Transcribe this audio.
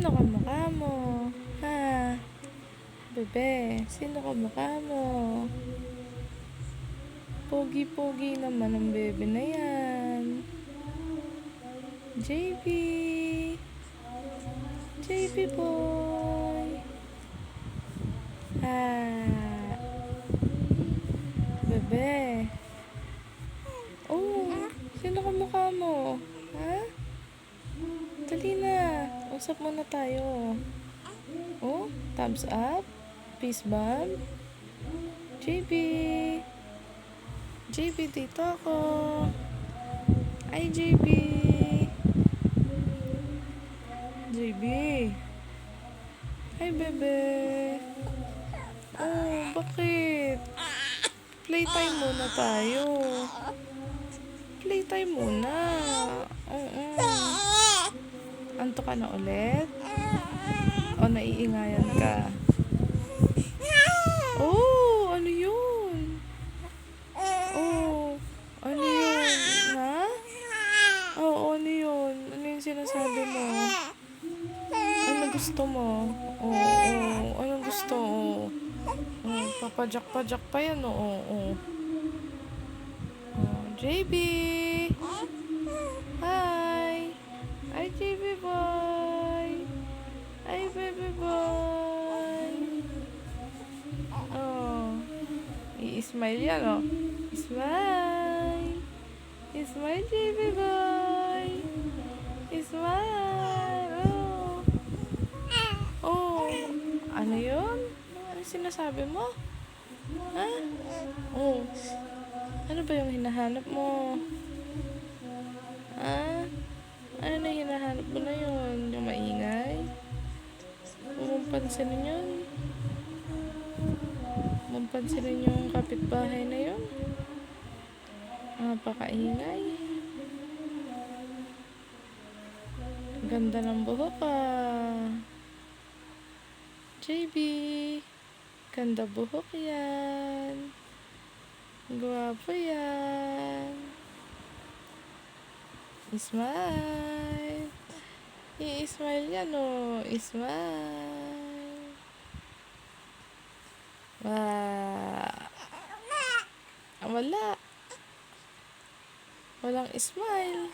Sino kamukha mo? Ha? Bebe, sino kamukha mo? Pogi-pogi naman ang bebe na yan. JB! JB boy! Ha? Bebe! Oh, sino kamukha mo? Ha? Dali na. Usap muna tayo. Oh, thumbs up? Peace bump? JB! JB, dito ako. Ay, JB! JB! Ay, bebe! Oh, bakit? Playtime muna tayo. Playtime muna. Oo. Anto ka na ulit? O naiingayan ka? Oh, ano yun? Oh, ano yun? Ha? Oo, ano yun? Ano yung sinasabi mo? Ano gusto mo? Oo, anong gusto? Oo, papajak-pajak pa yan, oo. Oh, JB! Hi! Hi, JB boy! Hi, baby boy! Oh, i-smile yan, oh. Smile! Smile, JB boy! Smile! Oh! Oh! Ano yun? Ano sinasabi mo? Ha? Oh! Ano ba yung hinahanap mo? Ah? Ano na hinahanap mo na yun? Yung maingay? Huwag mong pansinin yun. Huwag mong pansinin yung kapitbahay na yun. Napakaingay. Ganda ng buhok JB, ganda buhok yan. Gwapo yan. Smile. I-smile yan, oh. Smile. Wala. Walang smile.